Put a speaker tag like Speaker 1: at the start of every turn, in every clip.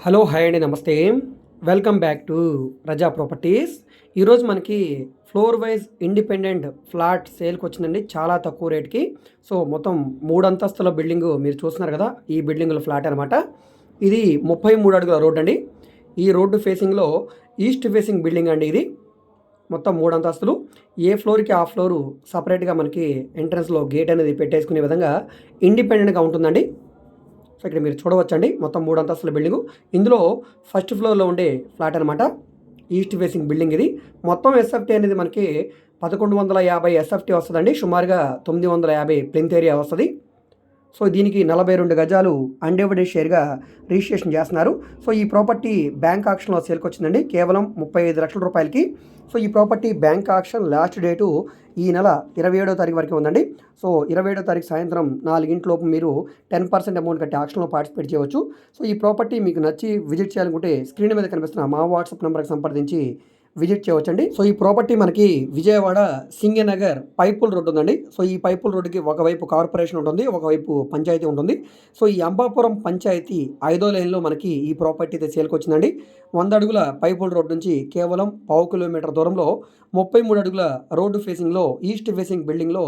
Speaker 1: Hello hi అండి నమస్తే. Welcome back to Raza properties. ఈరోజు మనకి ఫ్లోర్ వైజ్ ఇండిపెండెంట్ ఫ్లాట్ సేల్కి వచ్చిందండి చాలా తక్కువ రేట్కి. సో మొత్తం 3 అంతస్తుల బిల్డింగు మీరు చూస్తున్నారు కదా, ఈ బిల్డింగ్లో ఫ్లాట్ అనమాట. ఇది 33 అడుగుల రోడ్ అండి. ఈ రోడ్డు ఫేసింగ్లో ఈస్ట్ ఫేసింగ్ బిల్డింగ్ అండి ఇది. మొత్తం 3 అంతస్తులు. ఏ ఫ్లోర్కి ఆ ఫ్లోరు సపరేట్గా మనకి ఎంట్రన్స్లో గేట్ అనేది పెట్టేసుకునే విధంగా ఇండిపెండెంట్గా ఉంటుందండి. సో ఇక్కడ మీరు చూడవచ్చండి, మొత్తం 3 అంతస్తుల బిల్డింగు. ఇందులో ఫస్ట్ ఫ్లోర్లో ఉండే ఫ్లాట్ అనమాట. ఈస్ట్ ఫేసింగ్ బిల్డింగ్ ఇది. మొత్తం ఎస్ఎఫ్టీ అనేది మనకి 1150 ఎస్ఎఫ్టీ వస్తుందండి. సుమారుగా 950 ప్లింత్ ఏరియా వస్తుంది. సో దీనికి 42 గజాలు అన్డివైడెడ్ షేర్గా రిజిస్ట్రేషన్ చేస్తున్నారు. సో ఈ ప్రాపర్టీ బ్యాంక్ ఆక్షన్లో సేల్కి వచ్చిందండి కేవలం 35 లక్షల రూపాయలకి. సో ఈ property bank auction last date ఈ నెల 27వ తారీఖు వరకు ఉందండి. సో 27వ తారీఖు సాయంత్రం 4 లోపు మీరు 10% అమౌంట్ కట్టి ఆక్షన్లో పార్టిసిపేట్ చేయవచ్చు. సో ఈ ప్రాపర్టీ మీకు నచ్చి విజిట్ చేయాలనుకుంటే స్క్రీన్ మీద కనిపిస్తున్న మా వాట్సాప్ నెంబర్కి సంప్రదించి విజిట్ చేయవచ్చండి. సో ఈ ప్రాపర్టీ మనకి విజయవాడ సింగనగర్ పైపుల్ రోడ్ ఉందండి. సో ఈ పైపుల్ రోడ్డుకి ఒకవైపు కార్పొరేషన్ ఉంటుంది, ఒకవైపు పంచాయతీ ఉంటుంది. సో ఈ అంబాపురం పంచాయతీ 5వ లైన్లో మనకి ఈ ప్రాపర్టీ అయితే సేల్కి వచ్చిందండి. 100 అడుగుల పైపుల్ రోడ్ నుంచి కేవలం 1/2 కిలోమీటర్ దూరంలో 33 అడుగుల రోడ్డు ఫేసింగ్లో ఈస్ట్ ఫేసింగ్ బిల్డింగ్లో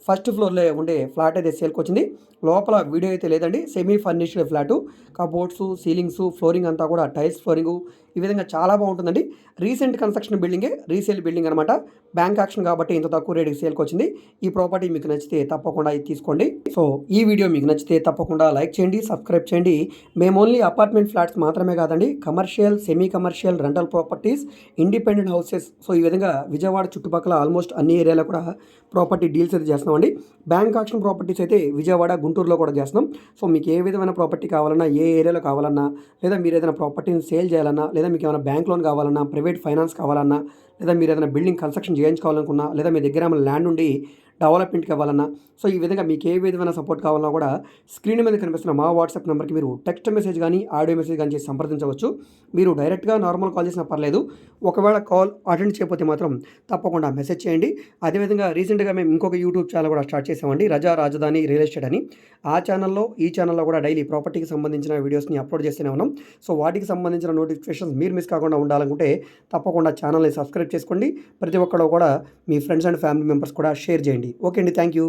Speaker 1: ఫస్ట్ ఫ్లోర్లో ఉండే ఫ్లాట్ అయితే సేల్కి వచ్చింది. లోపల వీడియో అయితే లేదండి, semi furnished flat. Cupboards, ceilings, flooring అంతా కూడా టైల్స్ ఫ్లోరింగు, ఈ విధంగా చాలా బాగుంటుందండి. రీసెంట్ కన్స్ట్రక్షన్ బిల్డింగే, రీసేల్ బిల్డింగ్ అనమాట. బ్యాంక్ యాక్షన్ కాబట్టి ఇంత తక్కువ రేటుకి సేల్కి వచ్చింది. ఈ ప్రాపర్టీ మీకు నచ్చితే తప్పకుండా ఇది తీసుకోండి. సో ఈ వీడియో మీకు నచ్చితే తప్పకుండా లైక్ చేయండి, సబ్స్క్రైబ్ చేయండి. మేము ఓన్లీ అపార్ట్మెంట్ ఫ్లాట్స్ మాత్రమే కాదండి, commercial, semi commercial, rental properties, independent houses, so ఈ విధంగా విజయవాడ చుట్టుపక్కల ఆల్మోస్ట్ అన్ని ఏరియాలో కూడా ప్రాపర్టీ డీల్స్ అయితే చేస్తున్నామండి. బ్యాంక్ ఆక్షన్ ప్రాపర్టీస్ అయితే విజయవాడ, గుంటూరులో కూడా చేస్తున్నాం. సో మీకు ఏ విధమైన ప్రాపర్టీ కావాలన్నా, ఏ ఏరియాలో కావాలన్నా, లేదా మీరు ఏదైనా ప్రాపర్టీని సేల్ చేయాలన్నా, లేదా మీకు ఏమైనా బ్యాంక్ లోన్ కావాలన్నా, ప్రైవేట్ ఫైనాన్స్ కావాలన్నా, లేదా మీరు ఏదైనా బిల్డింగ్ కన్స్ట్రక్షన్ చేయించుకోవాలనుకున్నా, లేదా మీ దగ్గర ఏమైనా ల్యాండ్ ఉండి డెవలప్మెంట్కి ఇవ్వాలన్నా, సో ఈ విధంగా మీకు ఏ విధమైన సపోర్ట్ కావాలన్నా కూడా స్క్రీన్ మీద కనిపిస్తున్న మా వాట్సాప్ నెంబర్కి మీరు టెక్స్ట్ మెసేజ్ కానీ ఆడియో మెసేజ్ కానీ చేసి సంప్రదించవచ్చు. మీరు డైరెక్ట్గా నార్మల్ కాల్ చేసినా పర్లేదు. ఒకవేళ కాల్ అటెండ్ చేయకపోతే మాత్రం తప్పకుండా మెసేజ్ చేయండి. అదేవిధంగా రీసెంట్గా మేము ఇంకొక యూట్యూబ్ ఛానల్ కూడా స్టార్ట్ చేసామండి, రజా రాజధాని రియల్ ఎస్టేట్ అని. ఆ ఛానల్లో, ఈ ఛానల్లో కూడా డైలీ ప్రాపర్టీకి సంబంధించిన వీడియోస్ని అప్లోడ్ చేస్తూనే ఉన్నాం. సో వాటికి సంబంధించిన నోటిఫికేషన్స్ మీరు మిస్ కాకుండా ఉండాలనుకుంటే తప్పకుండా ఛానల్ని సబ్స్క్రైబ్ చేసుకోండి. ప్రతి ఒక్కరు కూడా మీ ఫ్రెండ్స్ అండ్ ఫ్యామిలీ మెంబర్స్ కూడా షేర్ చేయండి. ఓకే అండి, థ్యాంక్ యూ.